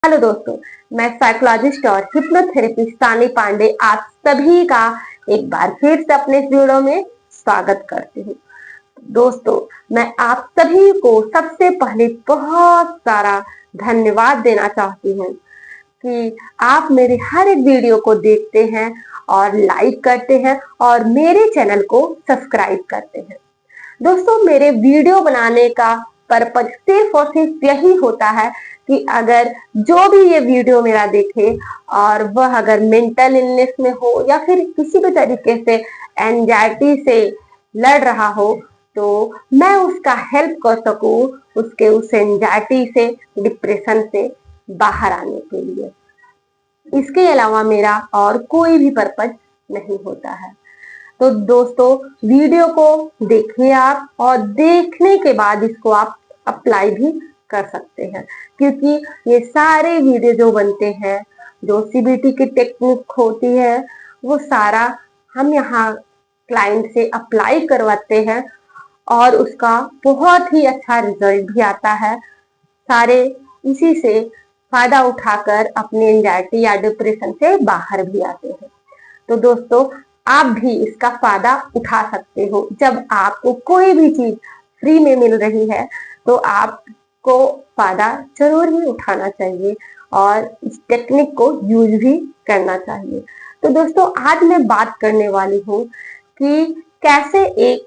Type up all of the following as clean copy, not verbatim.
Hello दोस्तों, मैं psychologist और हिप्नोथेरेपिस्ट सानी पांडे आप सभी का एक बार फिर से अपने वीडियो में स्वागत करती हूँ। दोस्तों, मैं आप सभी को सबसे पहले बहुत सारा धन्यवाद देना चाहती हूँ कि आप मेरे हर एक वीडियो को देखते हैं और लाइक करते हैं और मेरे चैनल को सब्सक्राइब करते हैं। दोस्तों, मेरे वीडियो बनाने का पर्पज सिर्फ और सिर्फ यही होता है कि अगर जो भी ये वीडियो मेरा देखे और वह अगर मेंटल इलनेस में हो या फिर किसी भी तरीके से एंजाइटी से लड़ रहा हो तो मैं उसका हेल्प कर सकूं, उसके उस एंजाइटी से, डिप्रेशन से बाहर आने के लिए। इसके अलावा मेरा और कोई भी पर्पज नहीं होता है। तो दोस्तों, वीडियो को देखिए आप और देखने के बाद इसको आप अप्लाई भी कर सकते हैं, क्योंकि ये सारे वीडियो जो बनते हैं, जो सीबीटी की टेक्निक होती है, वो सारा हम यहाँ क्लाइंट से अप्लाई करवाते हैं और उसका बहुत ही अच्छा रिजल्ट भी आता है। सारे इसी से फायदा उठाकर अपनी एंजाइटी या डिप्रेशन से बाहर भी आते हैं। तो दोस्तों, आप भी इसका फायदा उठा सकते हो। जब आपको कोई भी चीज फ्री में मिल रही है तो आपको फायदा जरूर ही उठाना चाहिए और इस टेक्निक को यूज भी करना चाहिए। तो दोस्तों, आज मैं बात करने वाली हूँ कि कैसे एक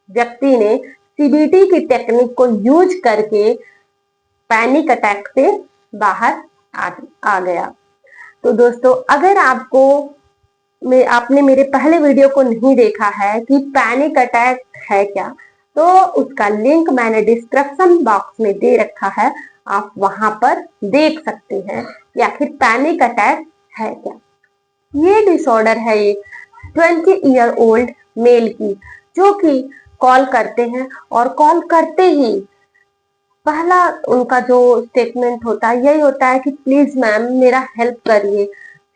व्यक्ति ने सीबीटी की टेक्निक को यूज करके पैनिक अटैक से बाहर आ गया। तो दोस्तों, अगर आपने मेरे पहले वीडियो को नहीं देखा है कि पैनिक अटैक है क्या, तो उसका लिंक मैंने डिस्क्रिप्शन बॉक्स में दे रखा है, आप वहां पर देख सकते हैं कि आखिर पैनिक अटैक है क्या। ये डिसऑर्डर है एक 20 ईयर ओल्ड मेल की, जो कि कॉल करते हैं और कॉल करते ही पहला उनका जो स्टेटमेंट होता है यही होता है कि प्लीज मैम मेरा हेल्प करिए।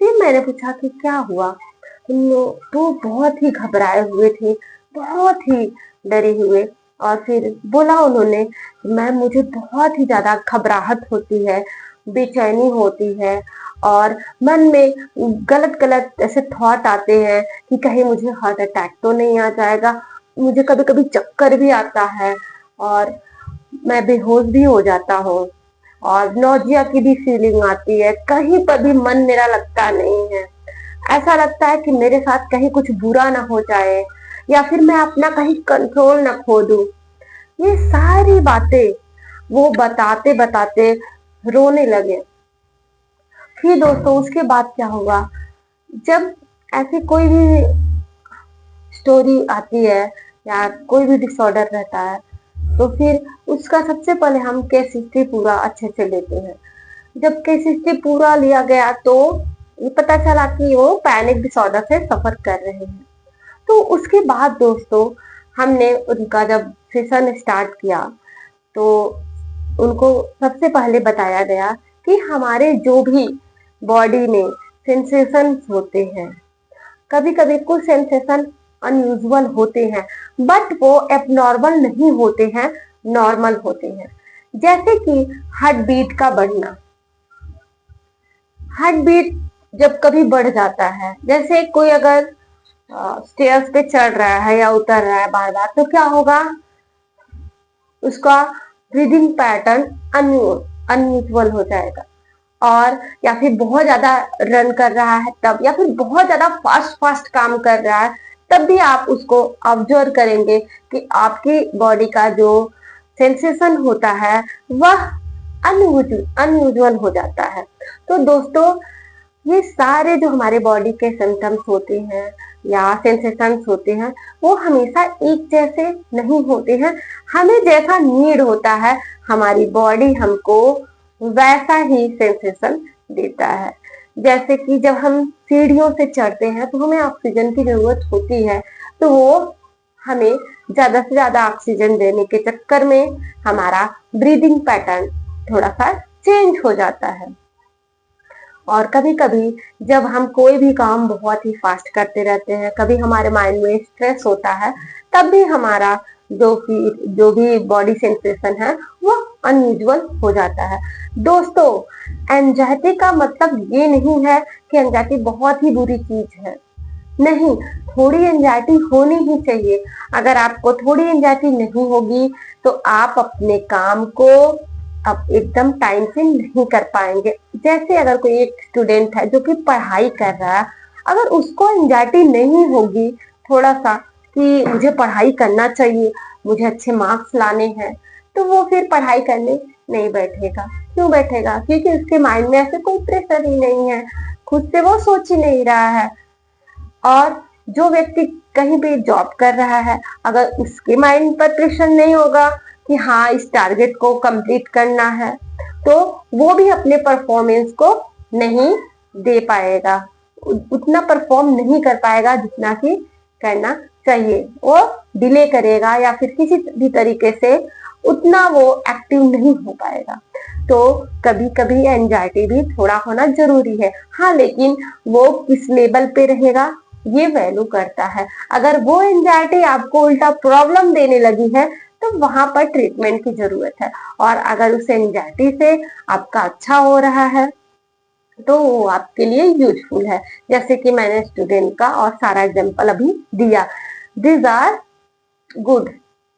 फिर मैंने पूछा कि क्या हुआ, तो बहुत ही घबराए हुए थे, बहुत ही डरे हुए। और फिर बोला उन्होंने, मैम मुझे बहुत ही ज्यादा घबराहट होती है, बेचैनी होती है और मन में गलत गलत ऐसे थॉट आते हैं कि कहीं मुझे हार्ट अटैक तो नहीं आ जाएगा। मुझे कभी कभी चक्कर भी आता है और मैं बेहोश भी हो जाता हूँ और नौजिया की भी फीलिंग आती है। कहीं पर भी मन मेरा लगता नहीं है। ऐसा लगता है कि मेरे साथ कहीं कुछ बुरा ना हो जाए या फिर मैं अपना कहीं कंट्रोल ना खो दूं। ये सारी बातें वो बताते बताते रोने लगे। फिर दोस्तों, उसके बाद क्या हुआ, जब ऐसी कोई भी स्टोरी आती है या कोई भी डिसऑर्डर रहता है तो फिर उसका सबसे पहले हम केस हिस्ट्री पूरा अच्छे से लेते हैं। जब केस हिस्ट्री पूरा लिया गया तो ये पता चला कि वो पैनिक डिसऑर्डर से सफर कर रहे हैं। तो उसके बाद दोस्तों, हमने उनका जब सेशन स्टार्ट किया तो उनको सबसे पहले बताया गया कि हमारे जो भी बॉडी में सेंसेशंस होते हैं, कभी कभी कुछ सेंसेशन अनयूजुअल होते हैं बट वो एबनॉर्मल नहीं होते हैं, नॉर्मल होते हैं। जैसे कि हार्ट बीट का बढ़ना। हार्ट बीट जब कभी बढ़ जाता है, जैसे कोई अगर स्टेयर्स पे चढ़ रहा है या उतर रहा है बार बार, तो क्या होगा, उसका ब्रीदिंग पैटर्न अनयूजुअल हो जाएगा। और या फिर बहुत ज्यादा रन कर रहा है तब, या फिर बहुत ज्यादा फास्ट फास्ट काम कर रहा है तब भी आप उसको ऑब्जर्व करेंगे कि आपकी बॉडी का जो सेंसेशन होता है वह अनयूजुअल हो जाता है। तो दोस्तों, ये सारे जो हमारे बॉडी के सिम्टम्स होते हैं या सेंसेशंस होते हैं वो हमेशा एक जैसे नहीं होते हैं। हमें जैसा नीड होता है हमारी बॉडी हमको वैसा ही सेंसेशन देता है। जैसे कि जब हम सीढ़ियों से चढ़ते हैं तो हमें ऑक्सीजन की जरूरत होती है, तो वो हमें ज्यादा से ज्यादा ऑक्सीजन देने के चक्कर में हमारा ब्रीदिंग पैटर्न थोड़ा सा चेंज हो जाता है। और कभी कभी जब हम कोई भी काम बहुत ही फास्ट करते रहते हैं, कभी हमारे माइंड में स्ट्रेस होता है, तब भी हमारा जो भी बॉडी सेंसेशन है वो अनयूजुअल हो जाता है। दोस्तों, एंजाइटी का मतलब ये नहीं है कि एंजाइटी बहुत ही बुरी चीज है, नहीं, थोड़ी एंजाइटी होनी ही चाहिए। अगर आपको थोड़ी एंजाइटी नहीं होगी तो आप अपने काम को अब एकदम टाइम से नहीं कर पाएंगे। जैसे अगर कोई एक स्टूडेंट है जो कि पढ़ाई कर रहा है, अगर उसको एंजाइटी नहीं होगी थोड़ा सा कि मुझे पढ़ाई करना चाहिए, मुझे अच्छे मार्क्स लाने हैं, तो वो फिर पढ़ाई करने नहीं बैठेगा। क्यों बैठेगा? क्योंकि उसके माइंड में ऐसे कोई प्रेशर ही नहीं है, खुद से वो सोच ही नहीं रहा है। और जो व्यक्ति कहीं पे जॉब कर रहा है, अगर उसके माइंड पर प्रेशर नहीं होगा कि हाँ इस टारगेट को कंप्लीट करना है, तो वो भी अपने परफॉर्मेंस को नहीं दे पाएगा, उतना परफॉर्म नहीं कर पाएगा जितना कि करना चाहिए। वो डिले करेगा या फिर किसी भी तरीके से उतना वो एक्टिव नहीं हो पाएगा। तो कभी कभी एंजाइटी भी थोड़ा होना जरूरी है, हाँ, लेकिन वो किस लेवल पे रहेगा ये वैल्यू करता है। अगर वो एंजाइटी आपको उल्टा प्रॉब्लम देने लगी है तो वहां पर ट्रीटमेंट की जरूरत है। और अगर उस एंजाइटी से आपका अच्छा हो रहा है तो वो आपके लिए यूजफुल है। जैसे कि मैंने स्टूडेंट का और सारा एग्जांपल अभी दिया, दिस आर गुड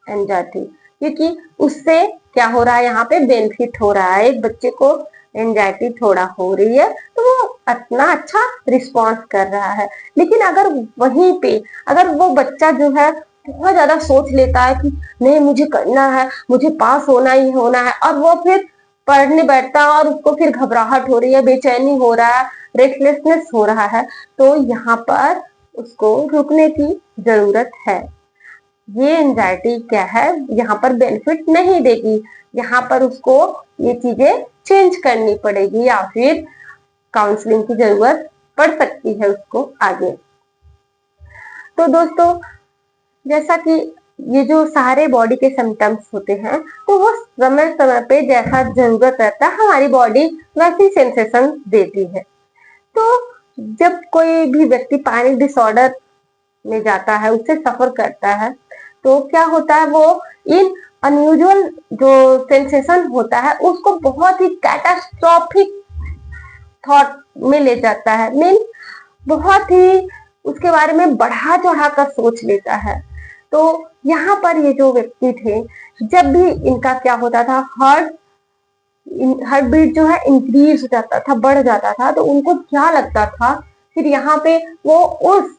एंजाइटी, क्योंकि उससे क्या हो रहा है, यहाँ पे बेनिफिट हो रहा है। एक बच्चे को एंजाइटी थोड़ा हो रही है तो वो इतना अच्छा रिस्पॉन्स कर रहा है। लेकिन अगर वहीं पे अगर वो बच्चा जो है बहुत ज्यादा सोच लेता है कि नहीं मुझे करना है, मुझे पास होना ही होना है, और वो फिर पढ़ने बैठता है और उसको फिर घबराहट हो रही है, बेचैनी हो रहा है, रेस्टलेसनेस हो रहा है, तो यहाँ पर उसको रुकने की जरूरत है। ये एंजाइटी क्या है, यहाँ पर बेनिफिट नहीं देगी, यहाँ पर उसको ये चीजें चेंज करनी पड़ेगी या फिर काउंसलिंग की जरूरत पड़ सकती है उसको आगे। तो दोस्तों, जैसा कि ये जो सारे बॉडी के सिम्टम्स होते हैं तो वो समय समय पे जैसा जरूरत रहता है हमारी बॉडी वैसी सेंसेशन देती है। तो जब कोई भी व्यक्ति पैनिक डिसऑर्डर में जाता है, उससे सफर करता है, तो क्या होता है, वो इन अनयूजुअल जो सेंसेशन होता है उसको बहुत ही कैटास्ट्रॉफिक थॉट में ले जाता है। मीन बहुत ही उसके बारे में बढ़ा चढ़ा कर सोच लेता है। तो यहाँ पर ये जो व्यक्ति थे, जब भी इनका क्या होता था, हार्ट बीट जो है इंक्रीज हो जाता था, बढ़ जाता था, तो उनको क्या लगता था, फिर यहाँ पे वो उस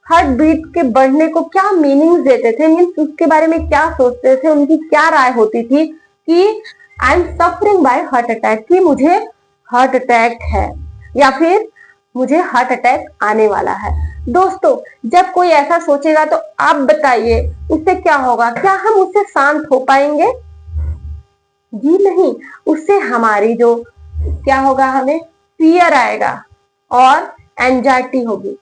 हार्ट बीट के बढ़ने को क्या मीनिंग देते थे, मीन्स उसके बारे में क्या सोचते थे, उनकी क्या राय होती थी कि I am suffering by heart attack, कि मुझे हार्ट अटैक है या फिर मुझे हार्ट अटैक आने वाला है। दोस्तों, जब कोई ऐसा सोचेगा तो आप बताइए उससे क्या होगा? क्या हम उससे शांत हो पाएंगे? जी नहीं, उससे हमारी जो क्या होगा, हमें फियर आएगा और एंजाइटी होगी।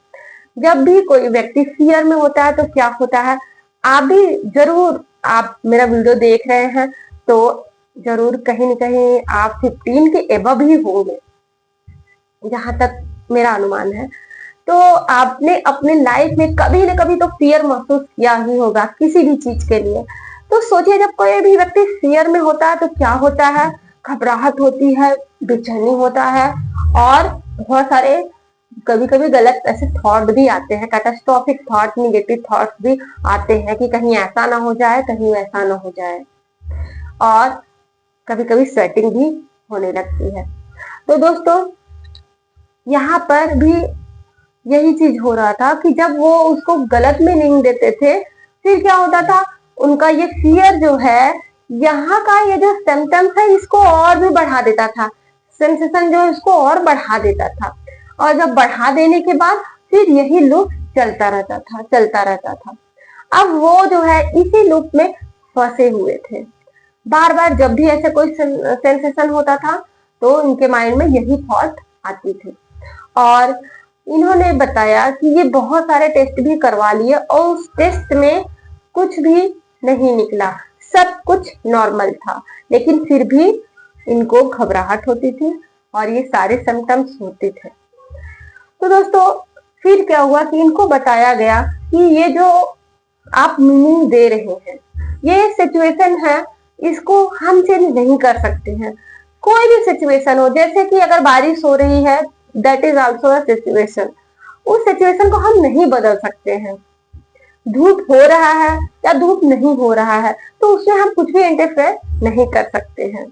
जब भी कोई व्यक्ति फियर में होता है तो क्या होता है, आप भी जरूर, आप मेरा वीडियो देख रहे हैं तो जरूर कहीं न कहीं आप 15 के एबव ही होंगे, जहां तक मेरा अनुमान है। तो आपने अपने लाइफ में कभी न कभी तो फियर महसूस किया ही होगा किसी भी चीज के लिए। तो सोचिए, जब कोई भी व्यक्ति फियर में होता है तो क्या होता है, घबराहट होती है, बेचैनी होता है, और बहुत सारे कभी कभी गलत ऐसे थॉट भी आते हैं, कैटास्ट्रॉफिक थॉट, निगेटिव थॉट्स भी आते हैं कि कहीं ऐसा ना हो जाए, कहीं वैसा ना हो जाए, और कभी कभी स्वेटिंग भी होने लगती है। तो दोस्तों, यहाँ पर भी यही चीज हो रहा था कि जब वो उसको गलत मीनिंग देते थे, फिर क्या होता था, उनका ये फियर जो है, यहाँ का ये जो सिम्टम्स है इसको और भी बढ़ा देता था, सेंसेशन जो इसको और बढ़ा देता था। और जब बढ़ा देने के बाद फिर यही लूप चलता रहता था। अब वो जो है इसी लूप में फंसे हुए थे। बार बार जब भी ऐसे कोई सेंसेशन होता था तो इनके माइंड में यही थॉट आती थी। और इन्होंने बताया कि ये बहुत सारे टेस्ट भी करवा लिए और उस टेस्ट में कुछ भी नहीं निकला, सब कुछ नॉर्मल था, लेकिन फिर भी इनको घबराहट होती थी और ये सारे सिम्टम्स होते थे। तो दोस्तों, फिर क्या हुआ कि इनको बताया गया कि ये जो आप मीनिंग दे रहे हैं, ये सिचुएशन है, इसको हम चेंज नहीं कर सकते हैं, कोई भी सिचुएशन हो, जैसे कि अगर बारिश हो रही है, that is also a situation. उस सिचुएशन को हम नहीं बदल सकते हैं। धूप हो रहा है या धूप नहीं हो रहा है, तो उसमें हम कुछ भी इंटरफेयर नहीं कर सकते हैं।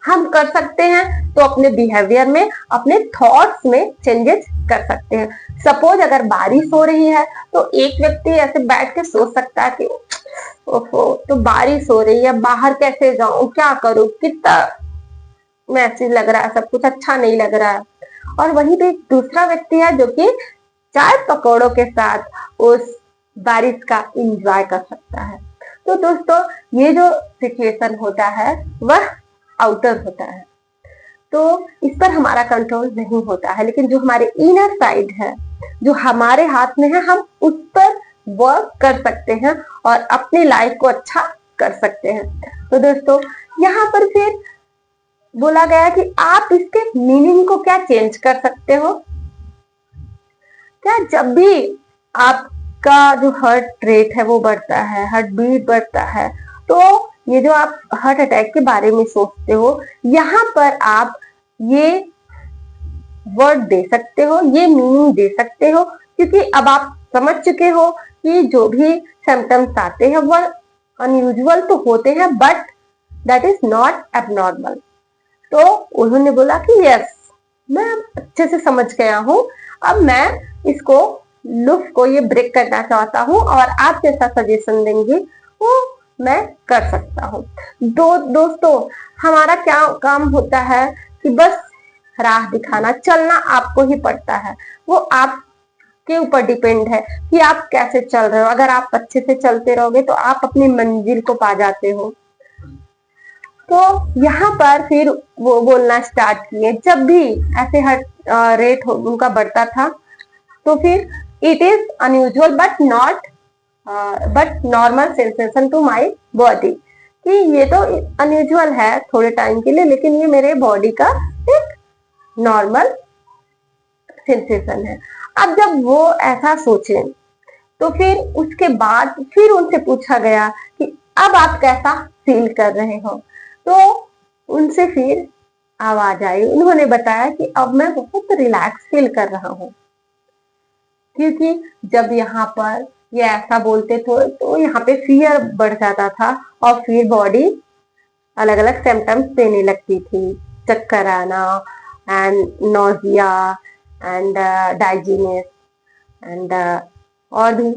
हम कर सकते हैं तो अपने बिहेवियर में, अपने थॉट्स में चेंजेस कर सकते हैं। सपोज अगर बारिश हो रही है तो एक व्यक्ति ऐसे बैठ के सोच सकता है कि ओहो, तो बारिश हो रही है, बाहर कैसे जाऊं, क्या करूं, कितना मैसेज लग रहा है, सब कुछ अच्छा नहीं लग रहा है। और वहीं पे एक दूसरा व्यक्ति है जो कि चाय पकौड़ों के साथ उस बारिश का एंजॉय कर सकता है। तो दोस्तों, ये जो सिचुएशन होता है वह आउटर होता है, तो इस पर हमारा कंट्रोल नहीं होता है, लेकिन जो हमारे इनर साइड है, जो हमारे हाथ में है, हम उस पर वर्क कर सकते हैं और अपनी लाइफ को अच्छा कर सकते हैं। तो दोस्तों, यहाँ पर फिर बोला गया कि आप इसके मीनिंग को क्या चेंज कर सकते हो। क्या जब भी आपका जो हार्ट रेट है वो बढ़ता है, हार्ट बीट बढ़ता है, तो ये जो आप हार्ट अटैक के बारे में सोचते हो, यहाँ पर आप ये वर्ड दे सकते हो, ये मीनिंग दे सकते हो, क्योंकि अब आप समझ चुके हो कि जो भी सिम्टम्स आते हैं वो अनयूजुअल तो होते हैं, but that is not abnormal. तो उन्होंने बोला कि यस, मैं अच्छे से समझ गया हूं, अब मैं इसको लूप को ये ब्रेक करना चाहता हूं और आप जैसा सजेशन देंगे वो मैं कर सकता हूं। दोस्तों, हमारा क्या काम होता है कि बस राह दिखाना, चलना आपको ही पड़ता है। वो आपके ऊपर डिपेंड है कि आप कैसे चल रहे हो। अगर आप अच्छे से चलते रहोगे तो आप अपनी मंजिल को पा जाते हो। तो यहाँ पर फिर वो बोलना स्टार्ट किए, जब भी ऐसे हार्ट रेट उनका बढ़ता था तो फिर it is unusual but normal sensation to my body, कि ये तो अनयूजुअल है थोड़े टाइम के लिए, लेकिन ये मेरे बॉडी का एक नॉर्मल सेंसेशन है। अब जब वो ऐसा सोचे तो फिर उसके बाद फिर उनसे पूछा गया कि अब आप कैसा फील कर रहे हो। तो उनसे फिर आवाज आई, उन्होंने बताया कि अब मैं बहुत रिलैक्स फील कर रहा हूँ, क्योंकि जब यहाँ पर ये ऐसा बोलते थे तो यहाँ पे फियर बढ़ जाता था और फिर बॉडी अलग अलग सिम्टम्स देने लगती थी, चक्कर आना एंड नोजिया एंड डाइजीनेस एंड और भी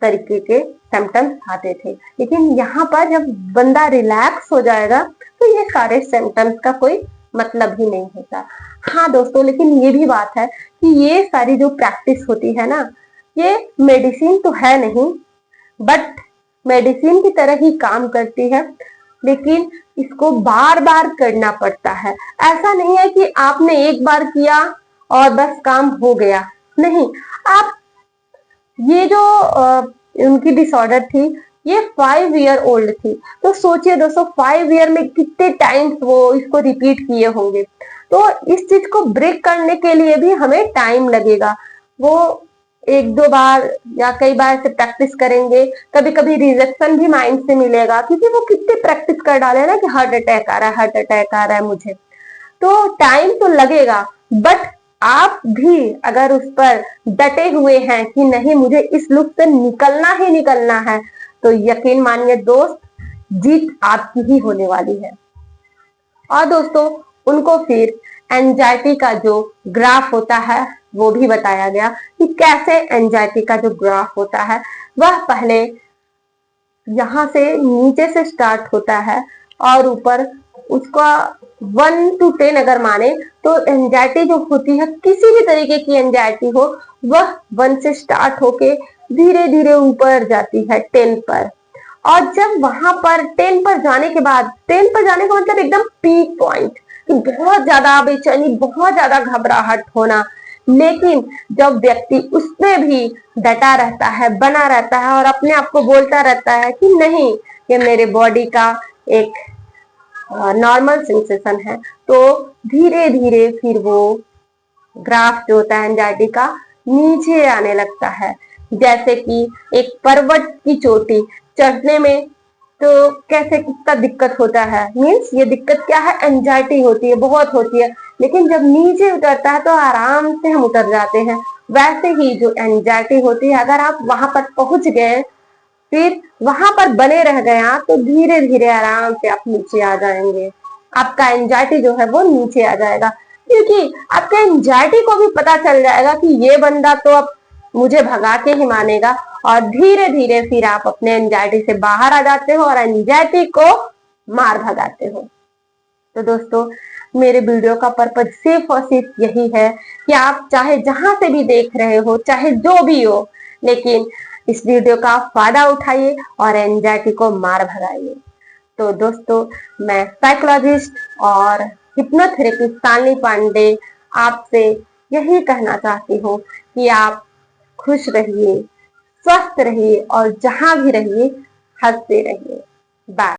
तरीके के सिम्टम्स आते थे। लेकिन यहाँ पर जब बंदा रिलैक्स हो जाएगा तो ये सारे सिम्टम्स का कोई मतलब ही नहीं होता। हाँ दोस्तों, लेकिन ये भी बात है कि ये सारी जो प्रैक्टिस होती है ना, ये मेडिसिन तो है नहीं, बट मेडिसिन की तरह ही काम करती है, लेकिन इसको बार बार करना पड़ता है। ऐसा नहीं है कि आपने एक बार किया और बस काम हो गया, नहीं। आप ये जो उनकी डिसऑर्डर थी, ये 5 ईयर ओल्ड थी, तो सोचिए दोस्तों 5 ईयर में कितने टाइम्स वो इसको रिपीट किए होंगे। तो इस चीज को ब्रेक करने के लिए भी हमें टाइम लगेगा। वो 1-2 बार या कई बार से प्रैक्टिस करेंगे, कभी कभी रिजेक्शन भी माइंड से मिलेगा, क्योंकि वो कितने प्रैक्टिस कर डाले ना कि हार्ट अटैक आ रहा है, हार्ट अटैक आ रहा है मुझे। तो टाइम तो लगेगा, बट आप भी अगर उस पर डटे हुए हैं कि नहीं, मुझे इस लूप से निकलना ही निकलना है, तो यकीन मानिए दोस्त, जीत आपकी ही होने वाली है। और दोस्तों, उनको फिर एंजाइटी का जो ग्राफ होता है वो भी बताया गया कि कैसे एंजाइटी का जो ग्राफ होता है वह पहले यहाँ से नीचे से स्टार्ट होता है और ऊपर उसका 1 to 10 अगर माने तो एंजाइटी जो होती है, किसी भी तरीके की एंजाइटी हो, वह 1 से स्टार्ट होके धीरे धीरे ऊपर जाती है 10 पर। और जब वहां पर 10 पर जाने के बाद, 10 पर जाने का मतलब एकदम पीक पॉइंट, कि बहुत ज्यादा बेचैनी, बहुत ज्यादा घबराहट होना, लेकिन जब व्यक्ति उसमें भी डटा रहता है, बना रहता है और अपने आप को बोलता रहता है कि नहीं, ये मेरे बॉडी का एक नॉर्मल सेंसेशन है, तो धीरे धीरे फिर वो ग्राफ जो होता है एंजाइटी का नीचे आने लगता है। जैसे कि एक पर्वत की चोटी चढ़ने में तो कैसे कितना दिक्कत होता है, मीन्स ये दिक्कत क्या है, एंजाइटी होती है, बहुत होती है। लेकिन जब नीचे उतरता है तो आराम से हम उतर जाते हैं। वैसे ही जो एंजाइटी होती है, अगर आप वहां पर पहुंच गए, फिर वहां पर बने रह गए आप, तो धीरे धीरे आराम से आप नीचे आ जाएंगे। आपका एंजाइटी जो है वो नीचे आ जाएगा, क्योंकि आपके एंजाइटी को भी पता चल जाएगा कि ये बंदा तो अब मुझे भगा के ही मानेगा, और धीरे धीरे फिर आप अपने एंजाइटी से बाहर आ जाते हो और एंजाइटी को मार भगाते हो। तो दोस्तों, मेरे वीडियो का पर्पज सिर्फ और सिर्फ यही है कि आप चाहे जहां से भी देख रहे हो, चाहे जो भी हो, लेकिन इस वीडियो का फायदा उठाइए और एंजाइटी को मार भगाइए। तो दोस्तों, मैं साइकोलॉजिस्ट और हिप्नोथेरेपिस्ट शालिनी पांडे आपसे यही कहना चाहती हूँ कि आप खुश रहिए, स्वस्थ रहिए और जहां भी रहिए हंसते रहिए। बाय।